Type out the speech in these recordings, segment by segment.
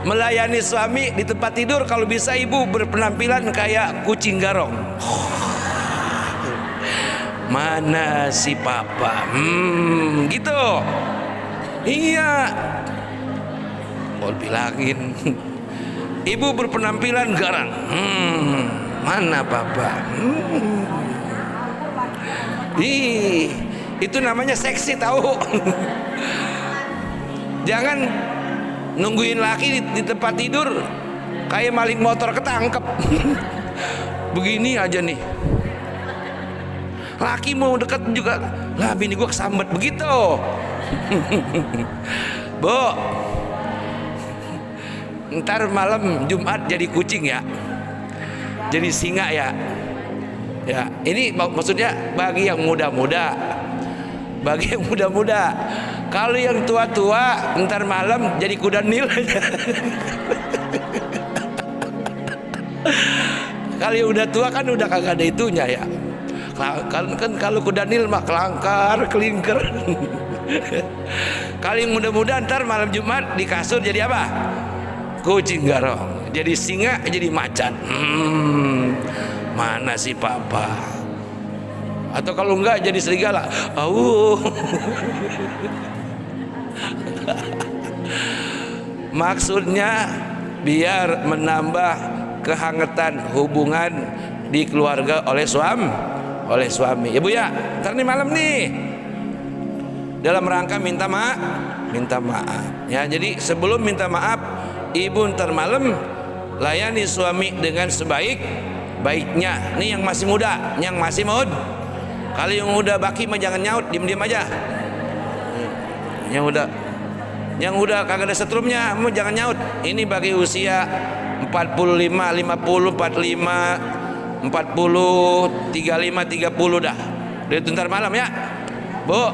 Melayani suami di tempat tidur, kalau bisa ibu berpenampilan kayak kucing garong. Mana si papa? Gitu. Iya. Mau bilangin, ibu berpenampilan garang. Mana papa? Itu namanya seksi tahu. Jangan nungguin laki di tempat tidur kayak maling motor ketangkep. Begini aja nih, laki mau deket juga lah, bini gua kesambet begitu. Bu, ntar malam Jumat jadi kucing ya, jadi singa ya. Ya, ini maksudnya bagi yang muda-muda. Bagi yang muda-muda. Kalau yang tua-tua ntar malam jadi kuda nil. Kalau yang udah tua kan udah kagak ada itunya ya. Kan kalau kuda nil mah kelangkar, kelingker. Kalau yang muda-muda ntar malam Jumat di kasur jadi apa? Kucing garong. Jadi singa, jadi macan. Mana si papa? Atau kalau enggak jadi serigala. Maksudnya biar menambah kehangatan hubungan di keluarga oleh suami. Ya Bu ya, ntar nih malam nih dalam rangka minta maaf. Ya, jadi sebelum minta maaf, ibu ntar malam layani suami dengan sebaik-baiknya. Nih yang masih muda, yang masih mud. Kalau yang udah baki mah jangan nyaut, diem-diem aja. Yang udah kagak ada setrumnya, mau jangan nyaut. Ini bagi usia 45, 50, 45, 40, 35, 30 dah. Udah itu ntar malam ya, Bu.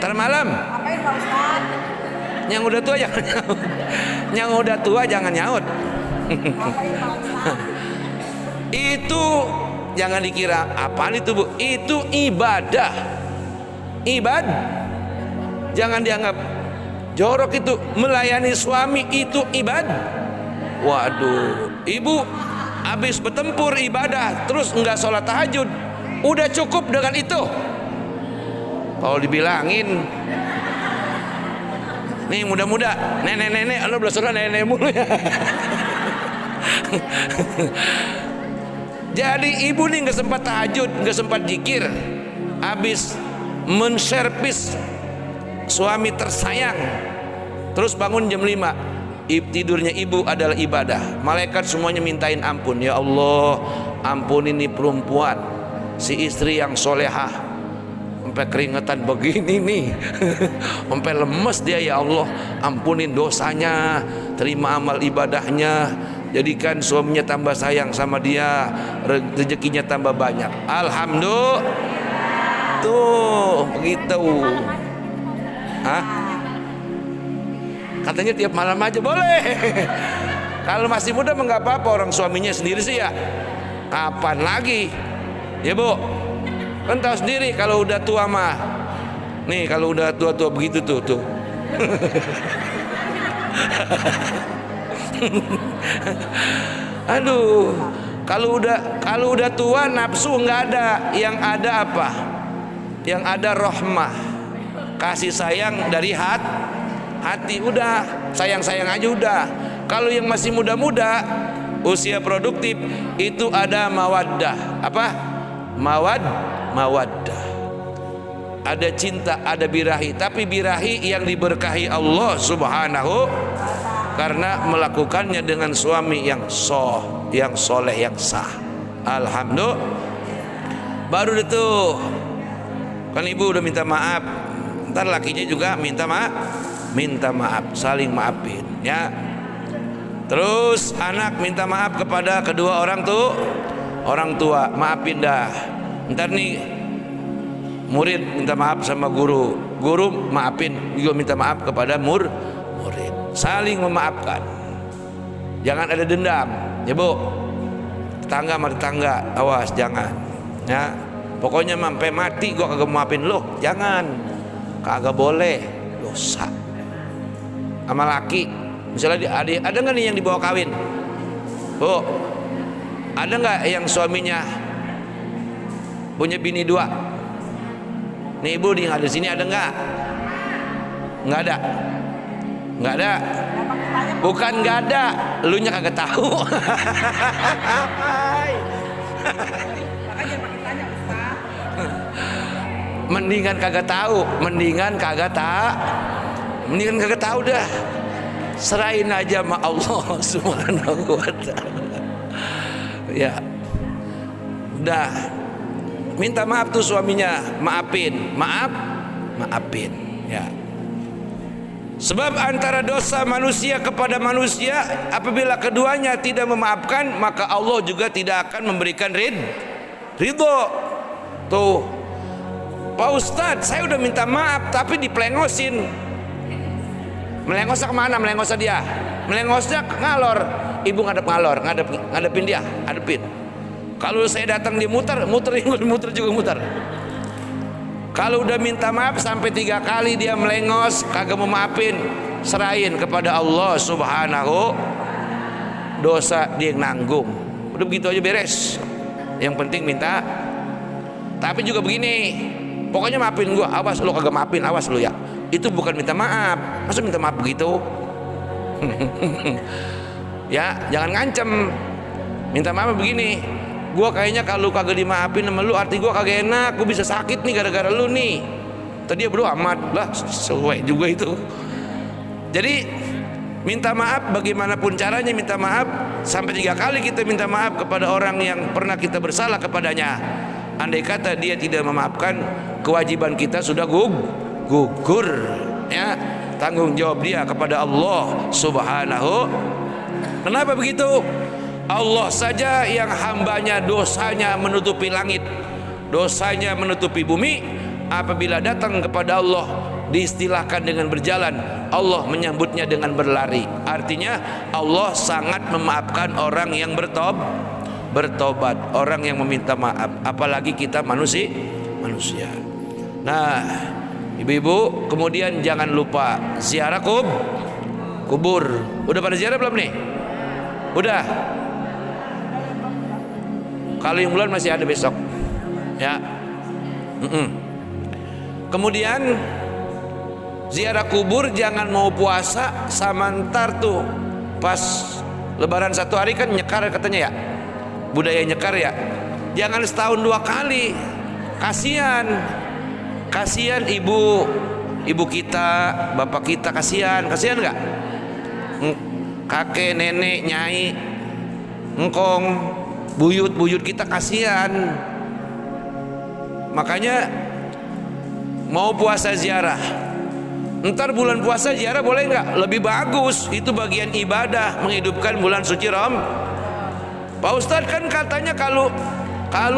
Ntar malam. Ngapain Pak Ustadz? Yang udah tua jangan nyaut. Yang udah tua jangan nyaut. Ngapain Pak Ustadz? Itu jangan dikira apaan itu Bu. Itu ibadah. Jangan dianggap jorok itu. Melayani suami itu ibadah. Waduh, ibu habis bertempur ibadah terus enggak sholat tahajud, udah cukup dengan itu. Kalau dibilangin nih muda-muda, nenek-nenek, anu belum sholat nenek mulu ya. Jadi ibu nih nggak sempat tahajud, nggak sempat zikir, habis menservis suami tersayang, terus bangun jam 5. Tidurnya ibu adalah ibadah. Malaikat semuanya mintain ampun. Ya Allah, ampun ini perempuan, si istri yang solehah, sampai keringetan begini nih. Sampai lemes dia. Ya Allah, ampunin dosanya, terima amal ibadahnya, jadikan suaminya tambah sayang sama dia, rezekinya tambah banyak. Alhamdulillah. Tuh begitu. Katanya tiap malam aja boleh. Kalau masih muda mah nggak apa-apa, orang suaminya sendiri sih ya. Kapan lagi? Ya Bu, kan tahu sendiri kalau udah tua mah. Nih kalau udah tua-tua begitu tuh. Aduh, kalau udah tua nafsu nggak ada, yang ada apa? Yang ada rahmah, kasih sayang dari hati. Udah sayang-sayang aja udah. Kalau yang masih muda-muda, usia produktif, itu ada mawaddah. Apa? Mawaddah. Ada cinta, ada birahi. Tapi birahi yang diberkahi Allah Subhanahu, karena melakukannya dengan suami yang soleh, yang sah. Alhamdulillah. Baru itu kan ibu udah minta maaf, ntar lakinya juga minta maaf, saling maafin ya. Terus anak minta maaf kepada kedua orang tua, maafin dah. Ntar nih murid minta maaf sama guru maafin juga, minta maaf kepada murid, saling memaafkan, jangan ada dendam ya Bu. Tetangga sama tetangga, awas jangan ya. Pokoknya sampai mati gua kagak maafin lo, jangan, kagak boleh, dosa. Sama laki Misalnya ada nggak nih yang dibawa kawin? Bu, ada nggak yang suaminya punya bini 2? Nih ibu yang ada di sini ada nggak? Nggak ada. Nggak ada. Bukan nggak ada, lu nya kagak tahu. Makanya makin tanya Ustaz. Mendingan kagak tahu, mendingan kagak tahu dah. Serahin aja sama Allah Subhanahu wa taala. Ya. Udah. Minta maaf tuh suaminya, maafin. Maafin, ya. Sebab antara dosa manusia kepada manusia, apabila keduanya tidak memaafkan, maka Allah juga tidak akan memberikan ridho. Tuh, Pak Ustadz, saya udah minta maaf tapi diplengosin. Melengosnya kemana? Melengosnya dia, melengosnya ngalor. Ibu ngadepin dia, hadepin. Kalau saya datang dia muter juga muter. Kalau udah minta maaf sampai 3 kali dia melengos, kagak mau maafin, serahin kepada Allah Subhanahu. Dosa dia yang nanggung. Udah begitu aja beres. Yang penting minta. Tapi juga begini, pokoknya maafin gua, awas lu kagak maafin, awas lu ya. Itu bukan minta maaf. Masa minta maaf begitu? Ya, jangan ngancem. Minta maaf begini, gua kayaknya kalau kagak dimaafin sama lu, arti gua kagak enak, gua bisa sakit nih gara-gara lu nih. Tadi dia berdua amat lah, sesuai juga itu. Jadi minta maaf bagaimanapun caranya, minta maaf sampai 3 kali kita minta maaf kepada orang yang pernah kita bersalah kepadanya. Andai kata dia tidak memaafkan, kewajiban kita sudah gugur, ya, tanggung jawab dia kepada Allah Subhanahu. Kenapa begitu? Allah saja yang hambanya dosanya menutupi langit, dosanya menutupi bumi. Apabila datang kepada Allah diistilahkan dengan berjalan, Allah menyambutnya dengan berlari. Artinya Allah sangat memaafkan orang yang bertobat, orang yang meminta maaf. Apalagi kita manusia. Nah, ibu-ibu, kemudian jangan lupa ziarah kubur. Udah pada ziarah belum nih? Udah. Kalau yang bulan masih ada besok, ya. Kemudian ziarah kubur jangan mau puasa sama ntar tuh pas Lebaran 1 hari kan nyekar katanya ya, budaya nyekar ya. Jangan setahun 2 kali, kasihan ibu kita, bapak kita, kasihan nggak? Kakek, nenek, nyai, engkong, buyut kita kasihan. Makanya mau puasa ziarah, ntar bulan puasa ziarah boleh nggak? Lebih bagus, itu bagian ibadah menghidupkan bulan suci Pak Ustadz kan katanya kalau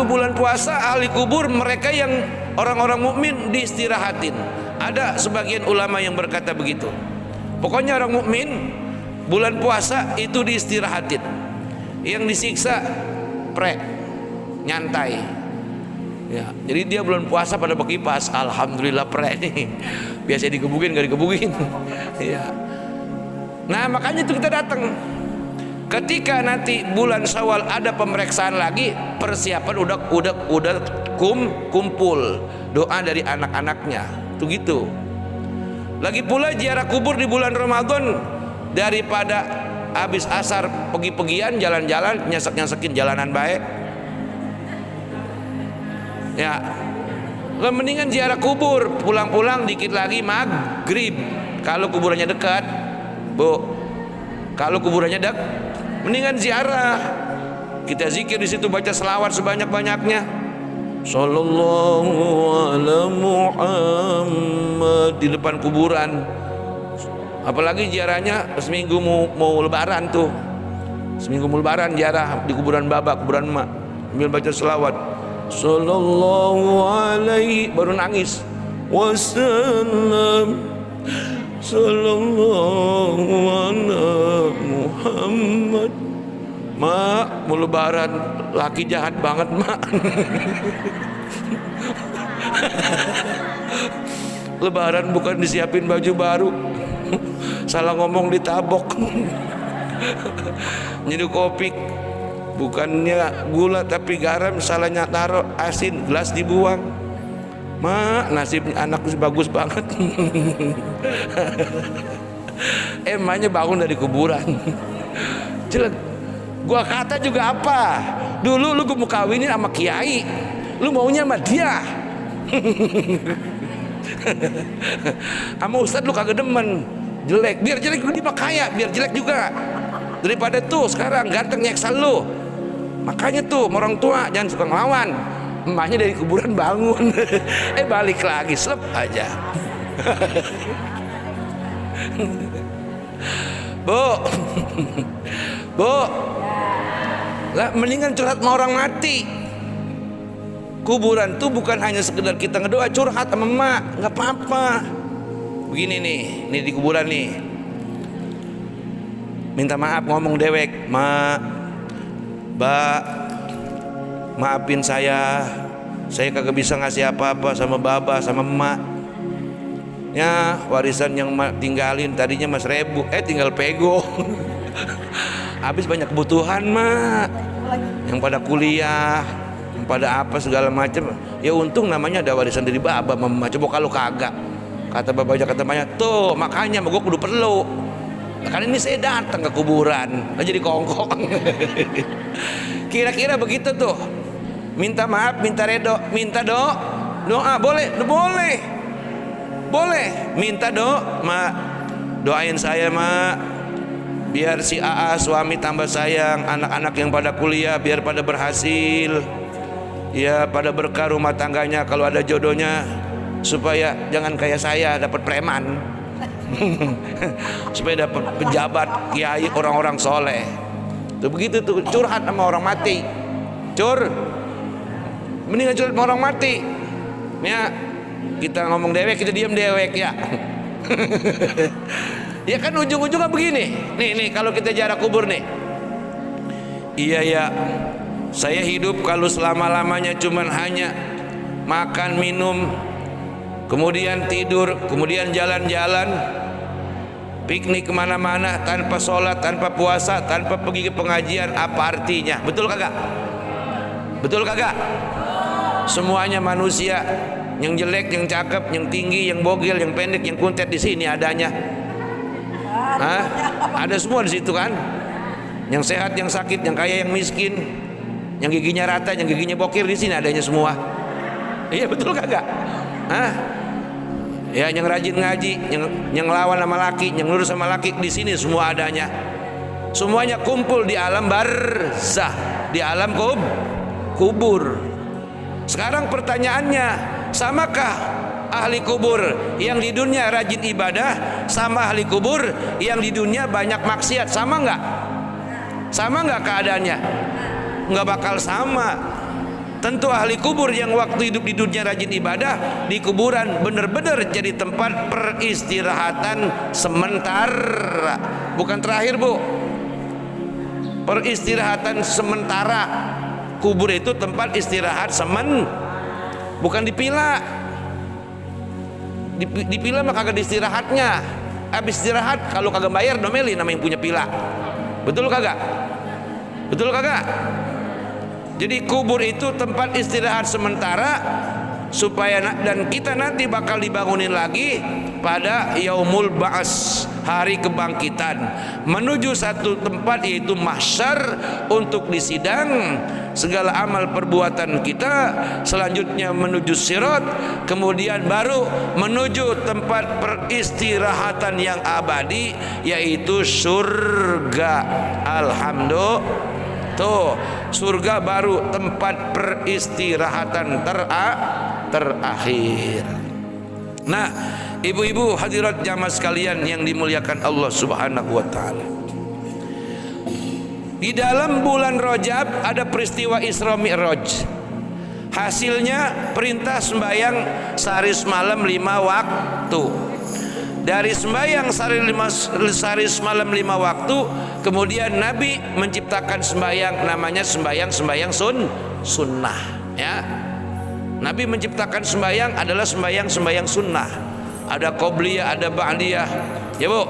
bulan puasa ahli kubur mereka yang orang-orang mukmin diistirahatin. Ada sebagian ulama yang berkata begitu. Pokoknya orang mukmin bulan puasa itu diistirahatin. Yang disiksa nyantai. Ya, jadi dia bulan puasa pada berkipas, alhamdulillah nih. Biasa dikebukin gak dikebukin. Ya. Nah, makanya itu kita datang. Ketika nanti bulan Syawal ada pemeriksaan lagi, persiapan udah kumpul doa dari anak-anaknya. Tuh gitu. Lagi pula ziarah kubur di bulan Ramadan, daripada habis asar pergi-pergian jalan-jalan nyesek-nyesekin jalanan baik. Ya, mendingan ziarah kubur, pulang-pulang dikit lagi maghrib. Kalau kuburannya dekat, Bu. Kalau kuburannya dekat, mendingan ziarah. Kita zikir di situ, baca selawat sebanyak-banyaknya. Sallallahu ala Muhammad di depan kuburan. Apalagi ziarahnya seminggu mau lebaran tuh. Seminggu mau lebaran ziarah di kuburan baba, kuburan emak. Sambil baca selawat. Sallallahu alaihi, baru nangis. Wasallam. Sallallahu ala Muhammad. Mak, mau lebaran, laki jahat banget, Mak. Lebaran bukan disiapin baju baru. Salah ngomong ditabok. Nyeduh kopi bukannya gula tapi garam, salahnya taruh asin, gelas dibuang. Mak, nasibnya anak bagus banget. Emaknya bangun dari kuburan. Jelek. Gua kata juga apa? Dulu lu gua mau kawinin sama kiai, lu maunya sama dia. Sama ustad lu kagak demen. Jelek, biar jelek dia mah kaya, biar jelek juga. Daripada tuh sekarang ganteng nyeksa lu. Makanya tuh orang tua jangan suka ngelawan. Emaknya dari kuburan bangun. Balik lagi slep aja. Bu. Bu. Lah mendingan curhat sama orang mati. Kuburan tuh bukan hanya sekedar kita ngedoa, curhat sama emak, nggak apa-apa. Begini nih, nih di kuburan nih. Minta maaf ngomong dewek, mak, mbak, maafin saya kagak bisa ngasih apa-apa sama baba sama emak. Ya warisan yang mak tinggalin tadinya mas 1.000, tinggal pego. Habis banyak kebutuhan mak, yang pada kuliah, yang pada apa segala macam. Ya untung namanya ada warisan dari baba sama emak. Coba kalau kagak, kata baba aja kata emaknya, tuh makanya gue kudu perlu. Kan ini saya datang ke kuburan, jadi kongkong. Kira-kira begitu tuh. Minta maaf, minta redo, minta doa boleh, boleh. Minta mak, doain saya mak, biar si AA suami tambah sayang, anak-anak yang pada kuliah biar pada berhasil, ya pada berkah rumah tangganya kalau ada jodohnya, supaya jangan kayak saya dapat preman. Supaya dapat pejabat, kiai, orang-orang soleh. Tuh begitu tuh, curhat sama orang mati. Mendingan curhat sama orang mati. Ya, kita ngomong dewek, kita diam dewek ya. Ya kan ujung-ujungnya begini. Nih kalau kita jarak kubur nih. Iya ya, saya hidup kalau selama-lamanya cuman hanya makan, minum, kemudian tidur, kemudian jalan-jalan, piknik kemana-mana, tanpa sholat, tanpa puasa, tanpa pergi ke pengajian, apa artinya? Betul kagak? Betul kagak? Semuanya manusia, yang jelek, yang cakep, yang tinggi, yang bogil, yang pendek, yang kuntet di sini adanya. Hah? Ada semua di situ kan? Yang sehat, yang sakit, yang kaya, yang miskin, yang giginya rata, yang giginya bokir, di sini adanya semua. Iya betul kagak? Hah? Ya yang rajin ngaji, yang lawan sama laki, yang lurus sama laki, di sini semua adanya. Semuanya kumpul di alam barzah, di alam kubur. Sekarang pertanyaannya, samakah ahli kubur yang di dunia rajin ibadah sama ahli kubur yang di dunia banyak maksiat? Sama nggak? Sama nggak keadaannya? Nggak bakal sama. Tentu ahli kubur yang waktu hidup di dunia rajin ibadah, di kuburan benar-benar jadi tempat peristirahatan sementara. Bukan terakhir bu, peristirahatan sementara. Kubur itu tempat istirahat bukan dipila. Dipila mah kagak istirahatnya. Habis istirahat kalau kagak bayar domeli nama yang punya pila. Betul kagak? Betul kagak? Jadi kubur itu tempat istirahat sementara, supaya dan kita nanti bakal dibangunin lagi pada yaumul ba'as, hari kebangkitan, menuju satu tempat yaitu mahsyar untuk disidang segala amal perbuatan kita, selanjutnya menuju sirat, kemudian baru menuju tempat peristirahatan yang abadi yaitu surga. Alhamdulillah. Tuh, surga baru tempat peristirahatan terakhir. Nah, ibu-ibu hadirat jamaah sekalian yang dimuliakan Allah Subhanahu wa taala. Di dalam bulan Rajab ada peristiwa Isra Mi'raj. Hasilnya perintah sembahyang sehari semalam 5 waktu. Dari sembahyang sehari semalam 5 waktu, kemudian Nabi menciptakan sembahyang namanya sembahyang sunnah. Ya, Nabi menciptakan sembahyang adalah sembahyang sunnah. Ada qobliyah, ada ba'diyah. Ya bu,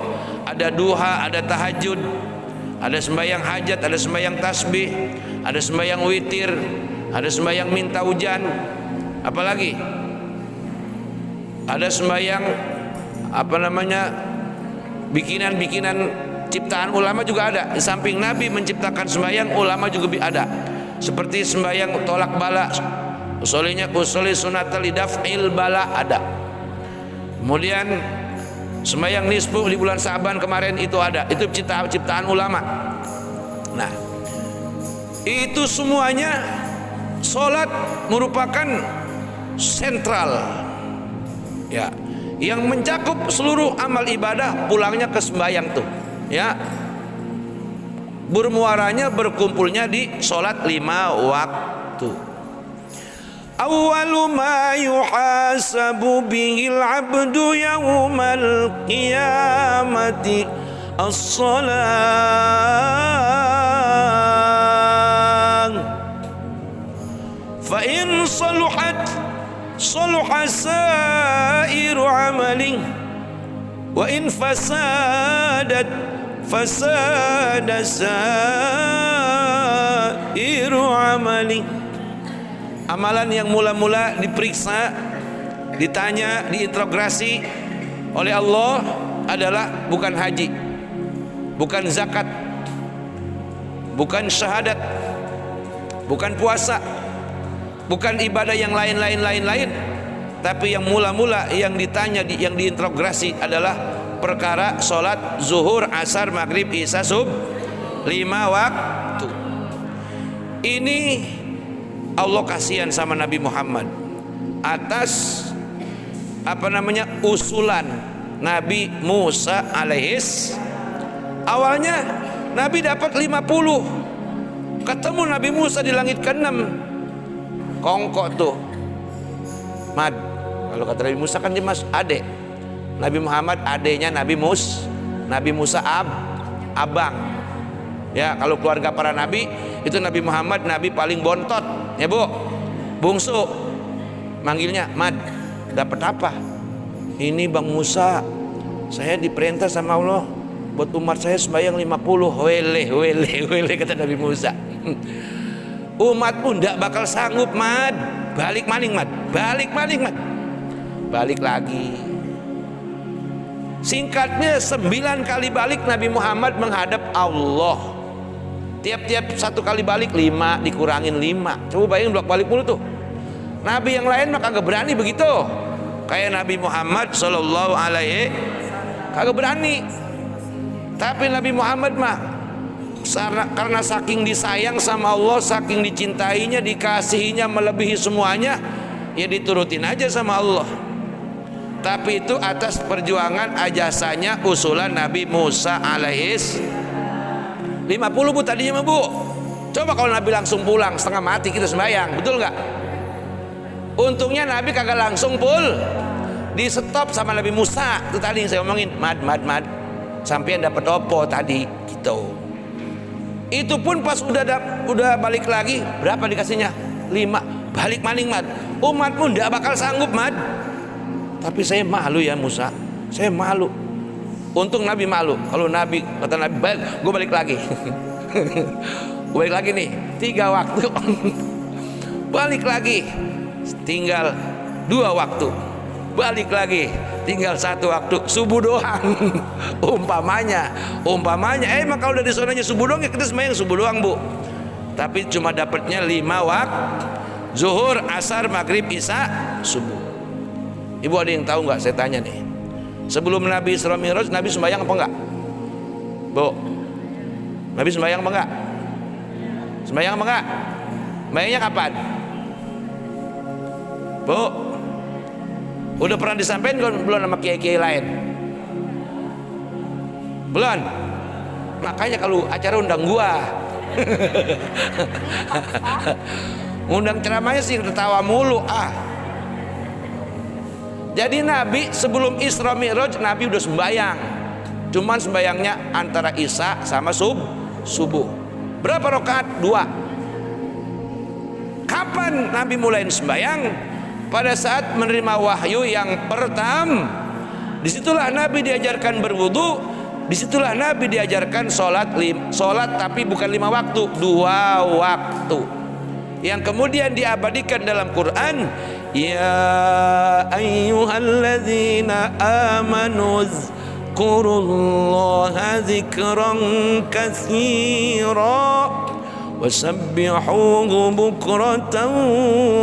ada ada duha, ada tahajud, ada sembahyang hajat, ada sembahyang tasbih, ada sembahyang witir, ada sembahyang minta hujan, apalagi ada sembahyang bikinan ciptaan ulama juga ada. Di samping Nabi menciptakan sembahyang, ulama juga ada. Seperti sembahyang tolak bala, usolnya sunatal lidaf'il bala ada. Kemudian sembahyang nisfu di bulan Sa'ban kemarin itu ada. Itu ciptaan ulama. Nah, itu semuanya salat merupakan sentral. Ya, yang mencakup seluruh amal ibadah pulangnya ke sembahyang tuh. Ya. Bermuaranya berkumpulnya di salat 5 waktu. Awwalu ma yuhasabu bihil abdu yawmal qiyamati as-salat. Fa in saluhat saluha sairu amali wa in fasadat fasada sairu amali. Amalan yang mula-mula diperiksa, ditanya, diinterogasi oleh Allah adalah bukan haji, bukan zakat, bukan syahadat, bukan puasa, bukan ibadah yang lain, tapi yang mula-mula yang ditanya, yang diinterogasi adalah perkara sholat zuhur, asar, maghrib, isya, sub 5 waktu. Ini Allah kasihan sama Nabi Muhammad atas usulan Nabi Musa alaihis. Awalnya Nabi dapat 50, ketemu Nabi Musa di langit ke-6, kongkok tuh Mad. Kalau kata Nabi Musa kan dia mas adek, Nabi Muhammad adeknya Nabi Musa abang. Ya, kalau keluarga para nabi itu Nabi Muhammad nabi paling bontot, ya Bu, bungsu. Manggilnya Mad, dapat apa? Ini Bang Musa, saya diperintah sama Allah buat umat saya sembahyang 50. Wele kata Nabi Musa. Umat pun tidak bakal sanggup, Mad. Balik maning, Mad. Balik lagi. Singkatnya 9 kali balik Nabi Muhammad menghadap Allah. Tiap-tiap 1 kali balik 5, dikurangin 5. Coba bayangin bolak balik mulu tuh. Nabi yang lain mah kagak berani begitu. Kayak Nabi Muhammad sallallahu alaihi kagak berani. Tapi Nabi Muhammad mah karena saking disayang sama Allah, saking dicintainya, dikasihinya melebihi semuanya, ya diturutin aja sama Allah. Tapi itu atas perjuangan ajasanya usulan Nabi Musa alaihis 50 Bu tadinya mah Bu. Coba kalau Nabi langsung pulang setengah mati kita sembahyang, betul nggak? Untungnya Nabi kagak langsung di stop sama Nabi Musa. Itu tadi yang saya omongin, Mad sampai dapat opo tadi gitu. Itu pun pas udah balik lagi, berapa dikasihnya? 5. Balik maning, Mad. Umat pun tidak bakal sanggup, Mad. Tapi saya malu ya Musa, saya malu. Untung Nabi malu. Kalau Nabi, kata Nabi, gue balik lagi. Gue balik lagi nih 3 waktu. Balik lagi tinggal 2 waktu. Balik lagi tinggal 1 waktu, subuh doang. umpamanya emang kalau udah di sonanya subuh doang ya kita sembahyang subuh doang Bu. Tapi cuma dapatnya 5 waktu, zuhur, asar, maghrib, isya, subuh. Ibu ada yang tahu nggak? Saya tanya nih, sebelum Nabi Isra Mi'raj Nabi sembahyang apa enggak? Bu, Nabi sembahyang apa enggak? Sembahyang apa enggak? Sembahyangnya kapan? Bu, udah pernah disampaikan belum sama kiai-kiai lain? Belum. Makanya kalau acara undang gua. Undang ceramahnya sih tertawa mulu Jadi Nabi sebelum Isra Mi'raj Nabi udah sembahyang. Cuman sembahyangnya antara Isya sama subuh. Berapa rakaat? 2. Kapan Nabi mulai sembahyang? Pada saat menerima wahyu yang pertama. Disitulah Nabi diajarkan berwudu, Disitulah Nabi diajarkan sholat tapi bukan 5 waktu, 2 waktu. Yang kemudian diabadikan dalam Quran, ya ayyuhalladzina amanu zkurullaha zikran katsira wasabbihuhu bukratan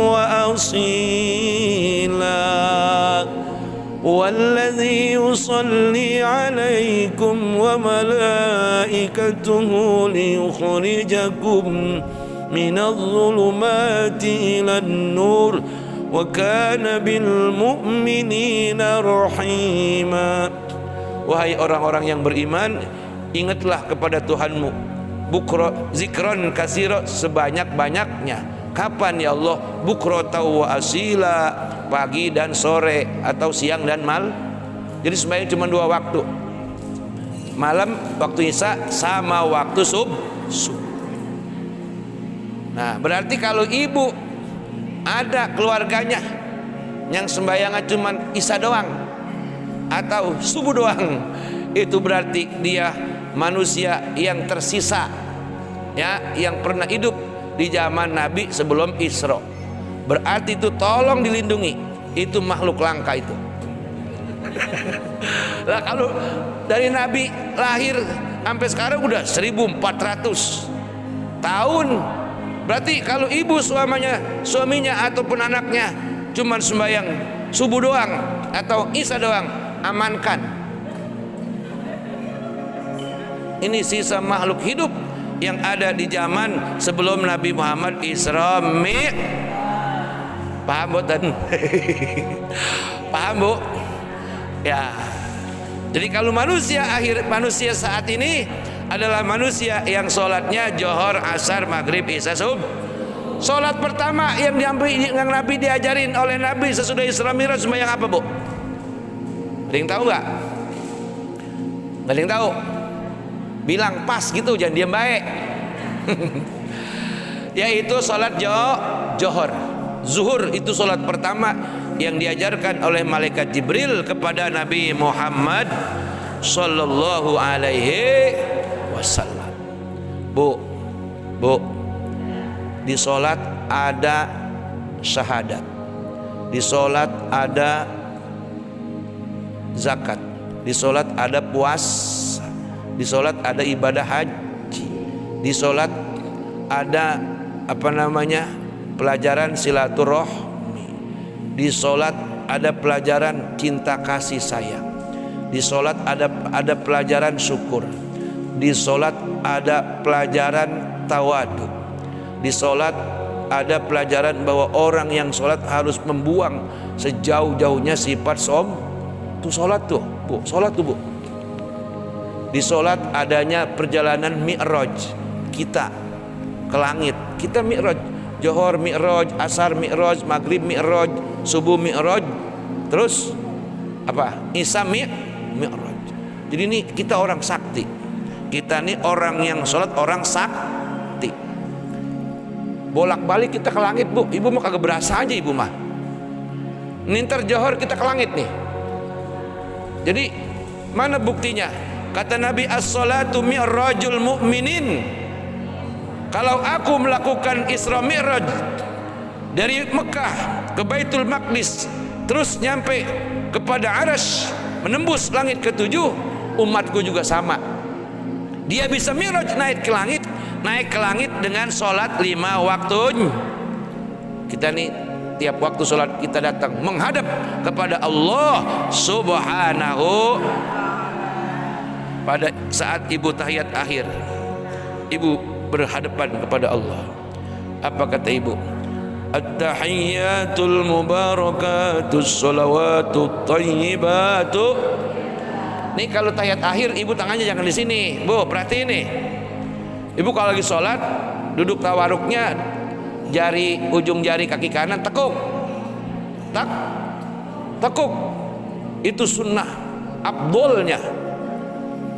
wa asila والذي يصلي عليكم وملائكته ليخرجكم من الظلمات إلى النور وكان بالمؤمنين رحيما. Wahai orang-orang yang beriman, ingatlah kepada Tuhanmu, zikron kasiro, sebanyak-banyaknya. Kapan ya Allah? Bukrotau wa asila, pagi dan sore atau siang dan malam. Jadi sembahyang cuma 2 waktu, malam waktu isya sama waktu subuh. Nah, berarti kalau ibu ada keluarganya yang sembahyangnya cuma isya doang atau subuh doang, itu berarti dia manusia yang tersisa, ya, yang pernah hidup di zaman Nabi sebelum Isra. Berarti itu tolong dilindungi, itu makhluk langka itu. Lah kalau dari Nabi lahir sampai sekarang udah 1400 tahun. Berarti kalau ibu suaminya ataupun anaknya cuman sembahyang subuh doang atau isya doang, amankan. Ini sisa makhluk hidup yang ada di zaman sebelum Nabi Muhammad Isra Mi'raj. Paham Bu? Paham Bu? Ya. Jadi kalau manusia saat ini adalah manusia yang sholatnya Johor, Asar, Maghrib, Isya, Subuh. Sholat pertama yang Nabi diajarin oleh Nabi sesudah Isra Mi'raj sembahyang apa Bu? Ada yang tahu nggak? Nggak ada yang tahu? Bilang pas gitu, jangan diam baik. Yaitu sholat Johor. Zuhur itu sholat pertama yang diajarkan oleh malaikat Jibril kepada Nabi Muhammad sallallahu alaihi wasallam. Bu, di sholat ada syahadat, di sholat ada zakat, di sholat ada puasa, di sholat ada ibadah haji, di sholat ada pelajaran silaturahmi, di sholat ada pelajaran cinta kasih sayang, di sholat ada pelajaran syukur, di sholat ada pelajaran tawadu, di sholat ada pelajaran bahwa orang yang sholat harus membuang sejauh-jauhnya sifat Itu sholat tuh Bu, sholat tuh Bu. Di sholat adanya perjalanan Mi'raj kita ke langit. Kita Mi'raj, Johor Mi'raj, Asar Mi'raj, Maghrib Mi'raj, Subuh Mi'raj, terus Isya Mi'raj. Jadi ini kita orang sakti. Kita nih orang yang sholat orang sakti. Bolak-balik kita ke langit Bu. Ibu mah kagak berasa aja ibu mah. Nintar Johor kita ke langit nih. Jadi mana buktinya? Kata Nabi, as-salatu mi'rajul mu'minin. Kalau aku melakukan Isra Mi'raj dari Mekah ke Baitul Maqdis, terus nyampe kepada Arasy, menembus langit ke-7, umatku juga sama. Dia bisa Mi'raj naik ke langit dengan sholat 5 waktu. Kita nih tiap waktu sholat kita datang menghadap kepada Allah Subhanahu. Pada saat ibu tahiyat akhir, ibu berhadapan kepada Allah. Apa kata ibu? At-tahiyyatul mubarakatus sholawatut thayyibatu. Nih kalau tahiyat akhir ibu tangannya jangan di sini, Bu, perhatiin nih. Ibu kalau lagi sholat duduk tawaruknya, ujung jari kaki kanan tekuk, tekuk. Itu sunnah abdolnya.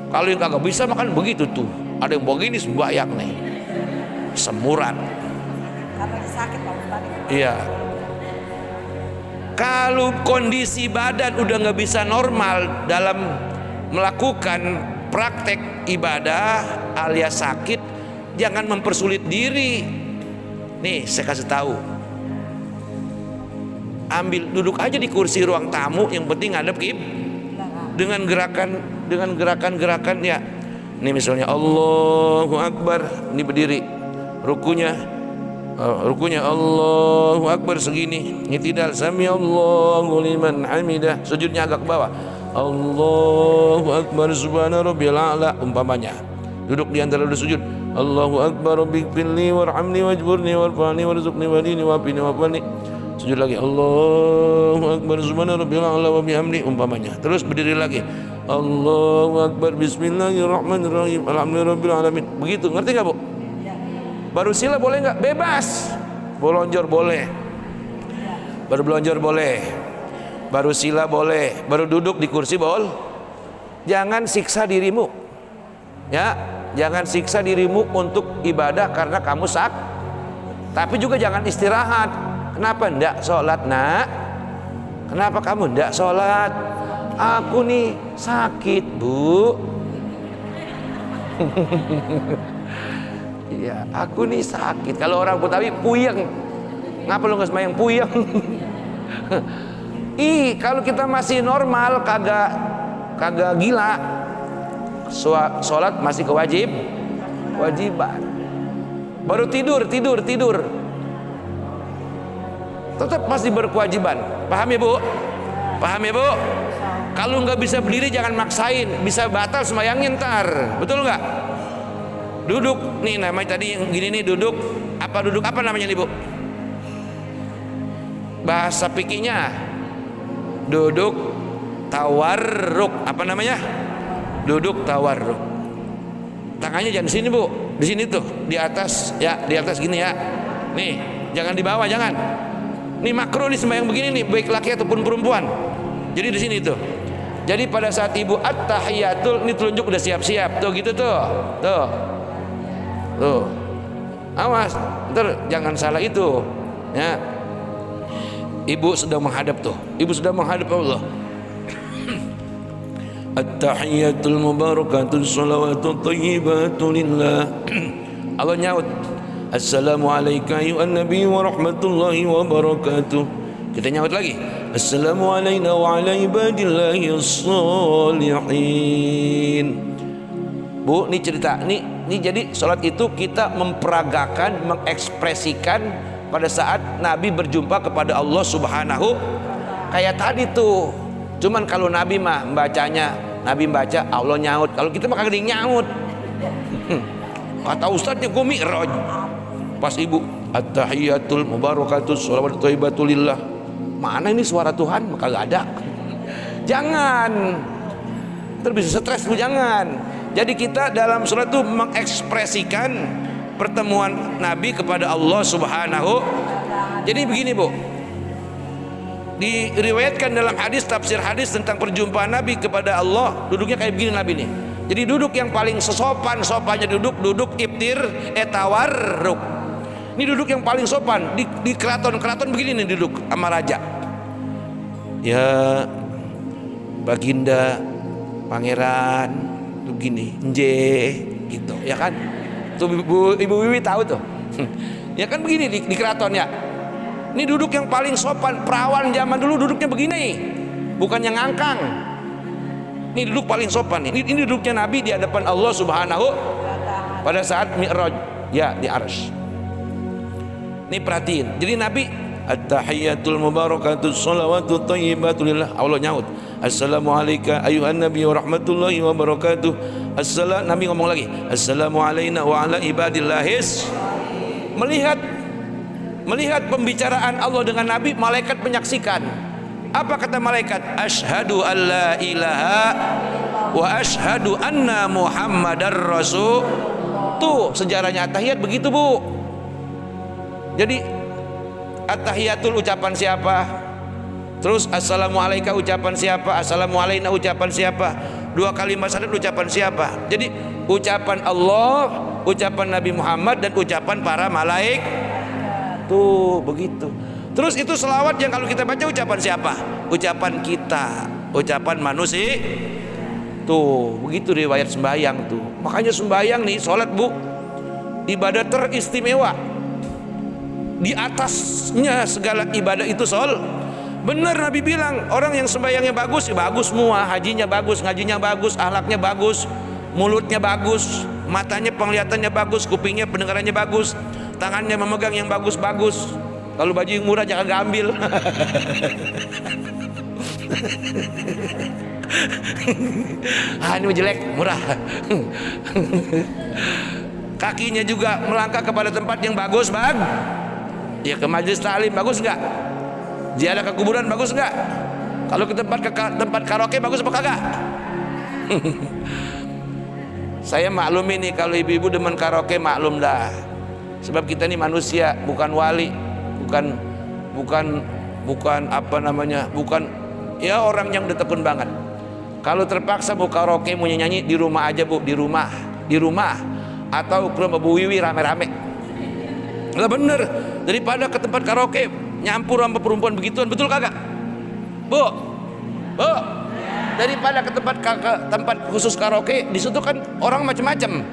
Kalau yang kagak bisa makan begitu tuh. Ada yang begini sembahyang nih, semurat. Karena sakit Pak Ustaz. Iya. Kalau kondisi badan udah nggak bisa normal dalam melakukan praktek ibadah alias sakit, jangan mempersulit diri. Nih saya kasih tahu, ambil duduk aja di kursi ruang tamu, yang penting ngadep dengan gerakan ya. Ini misalnya Allahu Akbar, ini berdiri, rukunya Allahu Akbar segini, i'tidal sami Allahu liman hamidah, sujudnya agak ke bawah, Allahu Akbar subhana rabbiyal a'la umpamanya. Duduk di antara dua sujud, Allahu Akbar rabbighfirli warhamni wajburni warfa'ni warzuqni wahdini wa'afini wa'afani. Sujud lagi, Allahu Akbar subhana rabbiyal a'la wa bihamdi umpamanya. Terus berdiri lagi, Allahu Akbar bismillahirrahmanirrahim alhamdulillahirabbil alamin. Begitu, ngerti enggak, Bu? Baru sila boleh enggak? Bebas. Bolonjor boleh. Baru belonjor boleh. Baru sila boleh. Baru duduk di kursi jangan siksa dirimu. Ya, jangan siksa dirimu untuk ibadah karena kamu tapi juga jangan istirahat. Kenapa enggak sholat, nak? Kenapa kamu enggak sholat? Aku nih sakit, Bu. Iya, aku nih sakit. Kalau orang Betawi puyeng. Ngapa lu nggak sembahyang puyeng? Kalau kita masih normal, kagak gila, sholat masih kewajiban. Baru tidur. Tetap masih berkewajiban. Paham ya, Bu? Paham ya, Bu? Kalau nggak bisa berdiri jangan maksain, bisa batal sembahyangnya ntar. Betul nggak? Duduk nih, namanya tadi yang gini nih, duduk apa namanya nih, Bu? Bahasa fikihnya duduk tawarruk. Apa namanya? Duduk tawarruk. Tangannya jangan di sini, Bu. Di sini tuh, di atas ya, di atas gini ya. Nih, jangan di bawah, jangan. Nih makruh nih sembahyang begini nih, baik laki ataupun perempuan. Jadi di sini tuh. Jadi pada saat ibu at-tahiyatul, ini telunjuk udah siap-siap. Tuh gitu tuh. Tuh. Awas, ntar jangan salah itu. Ya. Ibu sedang menghadap tuh. Ibu sedang menghadap Allah. At-tahiyatul mubarakatul salawatut thayyibatu lillah. Allah nyaut, Assalamualaikum ayuhan nabi wa rahmatullahi wa barakatuh. Kita nyaut lagi, Assalamu alayna wa ala ibadillahi as-salihin. Bu, ini cerita, ini jadi sholat itu kita memperagakan, mengekspresikan pada saat Nabi berjumpa kepada Allah Subhanahu. Kayak tadi tuh. Cuman kalau Nabi mah membacanya, Nabi baca Allah nyaut. Kalau kita mah kagak nyaut. Kata ustadznya gue mi'raj. Pas ibu at-tahiyatul mubarakatus shalawatut thayyibatulillah. Mana ini suara Tuhan? Maka gak ada. Jangan. Bisa stres, Bu, jangan. Jadi kita dalam sholat itu mengekspresikan pertemuan Nabi kepada Allah Subhanahu. Jadi begini, Bu. Diriwayatkan dalam hadis, tafsir hadis tentang perjumpaan Nabi kepada Allah, duduknya kayak begini Nabi nih. Jadi duduk yang paling sopannya duduk ibtir tawarruk. Ini duduk yang paling sopan di keraton begini nih duduk sama raja. Ya baginda, pangeran, tuh gini, gitu, ya kan? Tuh Ibu Wiwi tahu tuh. Ya kan begini di keraton ya. Ini duduk yang paling sopan. Perawan zaman dulu duduknya begini, bukan yang ngangkang. Ini duduk paling sopan. Ini duduknya Nabi di hadapan Allah Subhanahu pada saat Mi'raj ya di arsy. Ini perhatiin. Jadi Nabi at-tahiyatul mubarakatus shalawatut thayyibatulillah. Allah nyaut, Assalamu alayka ayuhan nabi wa rahmatullahi wa barakatuh. Nabi ngomong lagi, Assalamu alayna wa ala ibadillahis. Melihat pembicaraan Allah dengan Nabi, malaikat menyaksikan. Apa kata malaikat? Asyhadu an la ilaha wa asyhadu anna Muhammadar Rasul. Tuh sejarahnya at-tahiyat begitu, Bu. Jadi at-tahiyatul ucapan siapa? Terus assalamualaikum ucapan siapa? Assalamualaikum ucapan siapa? Dua kalimat syahadat ucapan siapa? Jadi ucapan Allah, ucapan Nabi Muhammad, dan ucapan para malaik. Tuh begitu. Terus itu selawat yang kalau kita baca ucapan siapa? Ucapan kita, ucapan manusia. Tuh, begitu riwayat sembahyang tuh. Makanya sembahyang nih, sholat bu, ibadah teristimewa. Di atasnya segala ibadah itu benar Nabi bilang, orang yang sembahyangnya bagus, ya bagus semua. Hajinya bagus, ngajinya bagus, akhlaknya bagus, mulutnya bagus, matanya penglihatannya bagus, kupingnya pendengarannya bagus, tangannya memegang yang bagus-bagus. Kalau baju yang murah jangan ambil. Ini jelek, murah. Kakinya juga melangkah kepada tempat yang bagus, ya ke majelis taklim bagus nggak? Ziarah ke kuburan bagus nggak? Kalau ke tempat karaoke bagus apa kagak? Saya maklum ini kalau ibu-ibu demen karaoke, maklum dah. Sebab kita ini manusia, bukan wali, bukan apa namanya, bukan ya orang yang udah tekun banget. Kalau terpaksa bu karaoke mau nyanyi di rumah aja bu, di rumah atau ke rumah Bu Wiwi rame-rame. Lah bener, daripada ke tempat karaoke nyampur sama perempuan begituan, betul kagak? Bu, daripada ke tempat khusus karaoke, di situ kan orang macam-macam.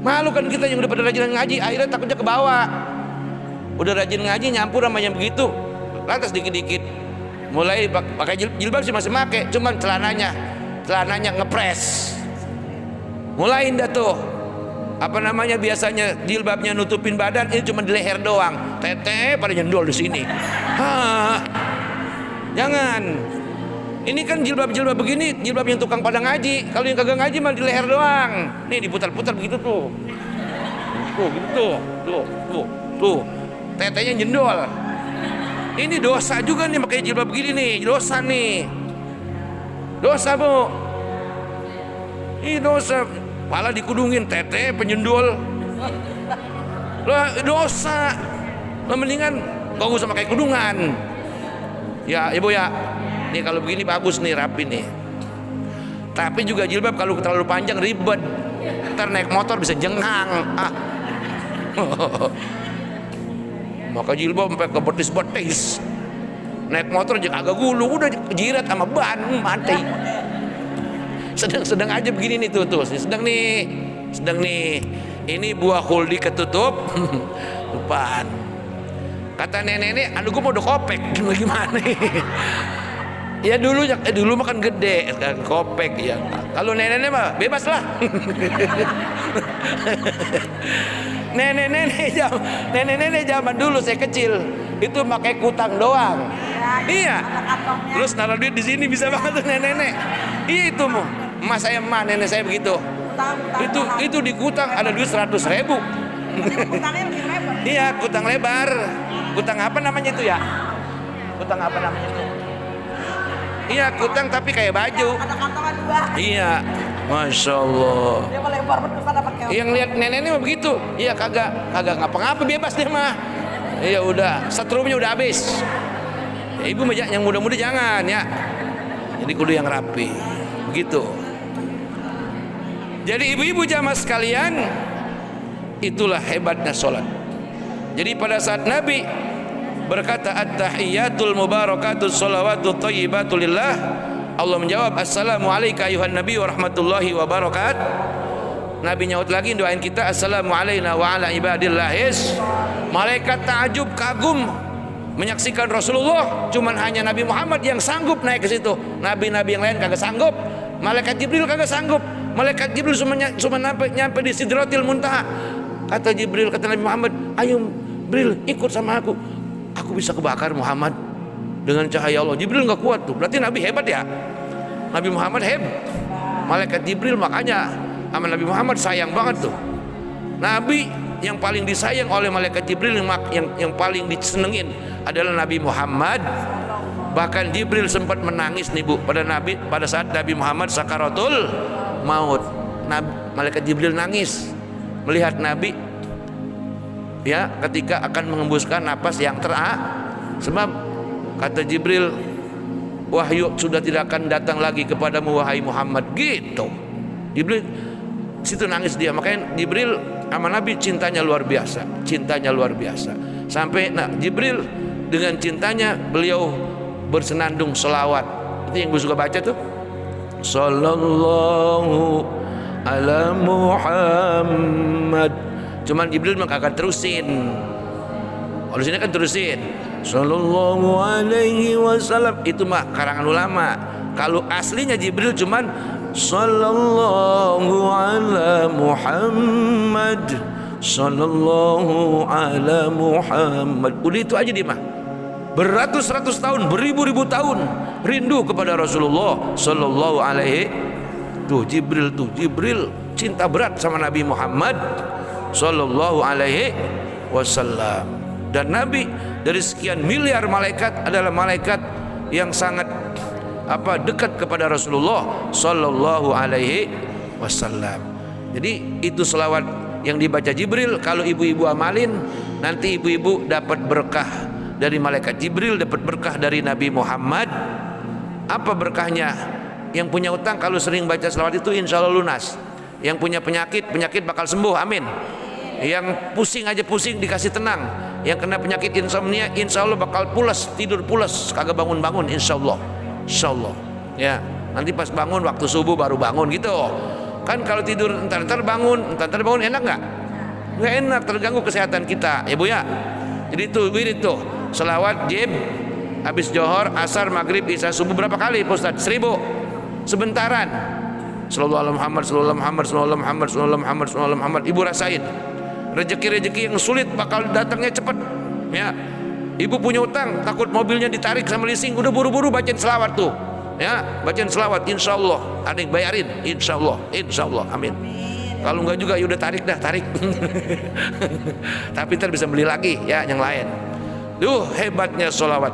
Malu kan kita yang udah pada rajin ngaji, akhirnya takutnya ke bawah. Udah rajin ngaji nyampur sama yang begitu, lantas dikit-dikit mulai pakai jilbab sih masih pakai, cuman celananya ngepres. Mulain dah tuh, apa namanya, biasanya jilbabnya nutupin badan, ini cuma di leher doang, tete pada nyendol di sini. Jangan. Ini kan jilbab begini, jilbab yang tukang pada ngaji. Kalau yang kagak ngaji mah di leher doang. Nih diputar-putar begitu tuh. Tuh gitu tuh. Tetenya jendol. Ini dosa juga nih pakai jilbab begini nih, dosa nih. Dosa bu. Ini dosa. Pala dikudungin, tete penjendol. Lah dosa. Lah mendingan gak usah pakai kudungan. Ya ibu ya. Nih kalau begini bagus nih, rapi nih. Tapi juga jilbab kalau terlalu panjang ribet. Ntar naik motor bisa jengang. Maka jilbab sampai ke betis-betis. Naik motor aja agak gulung, udah jirat sama ban, mati. Sedang aja begini nih tuh. Sedang nih. Ini buah huldi ketutup depan. Kata nenek, aduh gue mau udah kopek. Gimana nih? Ya dulu makan gede, kopek ya. Kalau nenek mah bebas lah. Nenek zaman dulu saya kecil itu pakai kutang doang. Iya. Terus naruh duit di sini bisa banget tuh nenek. Iya itu mu. Emas saya nenek saya begitu. Itu di kutang ada duit 100.000. Iya, kutang lebar. Kutang apa namanya itu ya? Kutang apa namanya itu? Iya, kutang tapi kayak baju. Ada kantongan dua. Iya, masya Allah. Dia mau lebar berdepan pakai. Yang lihat neneknya mah begitu. Iya, kagak ngapa-ngapa, bebas dia mah. Iya udah, setrumnya udah habis. Ya, ibu yang muda-muda jangan ya. Jadi kudu yang rapi. Begitu. Jadi ibu-ibu jamaah sekalian, itulah hebatnya sholat. Jadi pada saat Nabi berkata at-tahiyyatul mubarakatus sholawatut thayyibatul lillah, Allah menjawab assalamu alayka ayuhan nabi wa rahmatullahi wa barakat. Nabi nyaut lagi doain kita assalamu alayna wa ala ibadillahis. Malaikat takjub kagum menyaksikan Rasulullah, cuman hanya Nabi Muhammad yang sanggup naik ke situ. Nabi-nabi yang lain kagak sanggup. Malaikat Jibril kagak sanggup. Malaikat Jibril cuma nyampe di Sidratil Muntaha. Kata Jibril, kata Nabi Muhammad, ayo Jibril ikut sama aku bisa kebakar Muhammad dengan cahaya Allah. Jibril nggak kuat tuh, berarti Nabi hebat ya. Nabi Muhammad hebat. Malaikat Jibril makanya sama Nabi Muhammad sayang banget tuh. Nabi yang paling disayang oleh malaikat Jibril, yang paling disenengin adalah Nabi Muhammad. Bahkan Jibril sempat menangis nih bu pada saat Nabi Muhammad sakaratul maut. Malaikat Jibril nangis melihat Nabi ya ketika akan mengembuskan napas yang sebab kata Jibril, wahyu sudah tidak akan datang lagi kepadamu wahai Muhammad, gitu. Jibril situ nangis dia. Makanya Jibril sama Nabi cintanya luar biasa sampai Jibril dengan cintanya beliau bersenandung selawat. Itu yang gue suka baca tuh, sallallahu ala Muhammad. Cuman Jibril mah kagak terusin. Kalau sini kan terusin sallallahu alaihi wasallam, itu mah karangan ulama. Kalau aslinya Jibril cuman sallallahu ala Muhammad, sallallahu ala Muhammad. Udah itu aja dia mah. Beratus-ratus tahun, beribu-ribu tahun rindu kepada Rasulullah sallallahu alaihi. Tuh Jibril cinta berat sama Nabi Muhammad sallallahu alaihi wasallam. Dan Nabi dari sekian miliar malaikat adalah malaikat yang sangat dekat kepada Rasulullah sallallahu alaihi wasallam. Jadi itu selawat yang dibaca Jibril. Kalau ibu-ibu amalin, nanti ibu-ibu dapat berkah dari malaikat Jibril, dapat berkah dari Nabi Muhammad. Apa berkahnya? Yang punya utang kalau sering baca selawat itu insya Allah lunas. Yang punya penyakit bakal sembuh, amin. Yang pusing aja pusing dikasih tenang. Yang kena penyakit insomnia insya Allah bakal pulas, tidur pulas, kagak bangun-bangun insya Allah. Insya Allah ya, nanti pas bangun waktu subuh baru bangun gitu kan. Kalau tidur entar bangun enak nggak enak, terganggu kesehatan kita ya Bu ya. Jadi itu wirid tuh selawat jib habis johor, asar, maghrib, isya, subuh berapa kali Pak Ustadz? 1000 sebentaran. Sallallahu alaihi Muhammad, sallallahu alaihi Muhammad, sallallahu alaihi Muhammad, sallallahu alaihi Muhammad, sallallahu alaihi Muhammad. Ibu rasain rezeki yang sulit bakal datangnya cepat ya. Ibu punya utang takut mobilnya ditarik sama leasing, udah buru-buru bacain selawat tuh ya, bacain selawat insya Allah ada yang bayarin insya Allah, amin. Kalau enggak juga ya udah tarik tapi ntar bisa beli lagi ya yang lain. Hebatnya selawat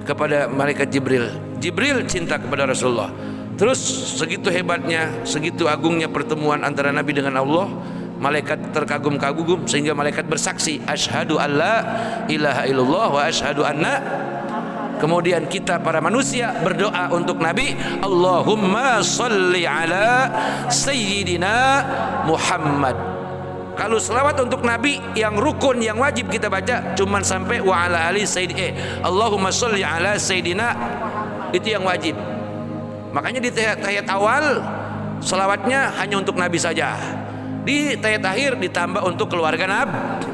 kepada malaikat Jibril cinta kepada Rasulullah. Terus segitu hebatnya, segitu agungnya pertemuan antara Nabi dengan Allah, malaikat terkagum-kagum sehingga malaikat bersaksi asyhadu alla ilaha illallah wa asyhadu anna. Kemudian kita para manusia berdoa untuk Nabi, Allahumma sholli ala sayyidina Muhammad. Kalau selawat untuk Nabi yang rukun yang wajib kita baca cuman sampai wa ala ali sayyidina Allahumma sholli ala sayyidina, itu yang wajib. Makanya di tahiyat awal selawatnya hanya untuk Nabi saja. Di tahiyat akhir ditambah untuk keluarga Nabi.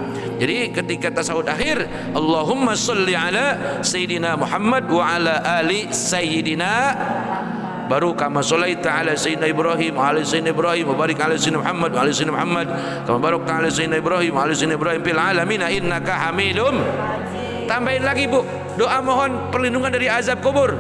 Jadi ketika tasawuf akhir Allahumma sholli ala sayyidina Muhammad wa ala ali sayyidina, baru kama sholaita ala sayyidina Ibrahim wa ala sayyidina Ibrahim wa barik ala sayyidina Muhammad wa ala sayyidina Muhammad kama barakta ala sayyidina Ibrahim wa ala sayyidina Ibrahim fil alamin innaka Hamidum. Tambahin lagi Bu, doa mohon perlindungan dari azab kubur.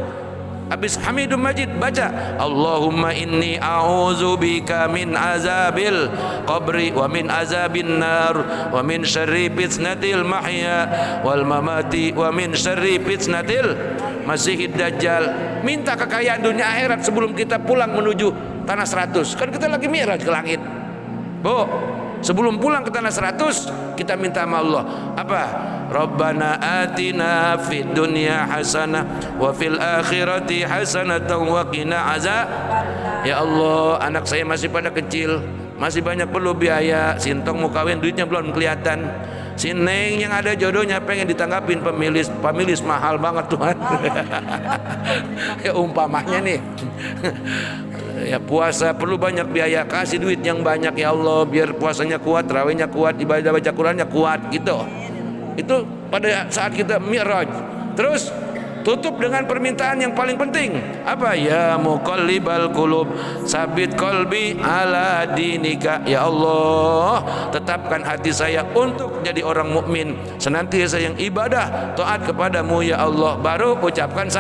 Habis Hamidum Majid baca Allahumma inni a'udzubika min azabil qabri wa min azabin nar wa min syarri fitnatil mahya wal mamati wa min syarri fitnatil masihid dajjal. Minta kekayaan dunia akhirat sebelum kita pulang menuju tanah 100. Kan kita lagi mi'raj ke langit Bu. Sebelum pulang ke tanah 100 kita minta sama Allah apa? Rabbana atina fid dunya hasanah wa fil akhirati hasanatan wa qina azab. Ya Allah, anak saya masih pada kecil, masih banyak perlu biaya, sintong mau kawin duitnya belum kelihatan. Si Neng yang ada jodohnya pengen ditanggapin pemilis mahal banget Tuhan. Ya umpamanya nih. Ya puasa perlu banyak biaya, kasih duit yang banyak ya Allah biar puasanya kuat, tarawihnya kuat, ibadah baca Qurannya kuat gitu. Itu pada saat kita mi'raj. Terus tutup dengan permintaan yang paling penting apa? Ya muqallibal qulub sabit qalbi ala dinika. Ya Allah, tetapkan hati saya untuk jadi orang mukmin, senantiasa yang ibadah taat kepadamu ya Allah. Baru ucapkan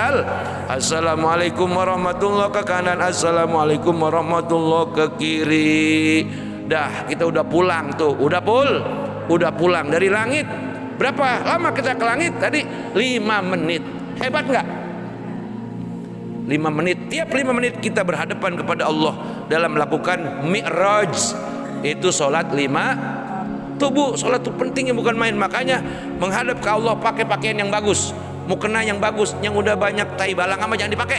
assalamualaikum warahmatullahi ke kanan, assalamualaikum warahmatullahi ke kiri. Dah kita udah pulang tuh, udah pulang dari langit. Berapa lama kita ke langit tadi? 5 menit. Hebat nggak? 5 menit. Tiap 5 menit kita berhadapan kepada Allah dalam melakukan mi'raj. Itu sholat 5 tubuh. Sholat itu pentingnya bukan main. Makanya menghadap ke Allah pakai pakaian yang bagus, mukena yang bagus. Yang udah banyak tai balang ama jangan dipakai.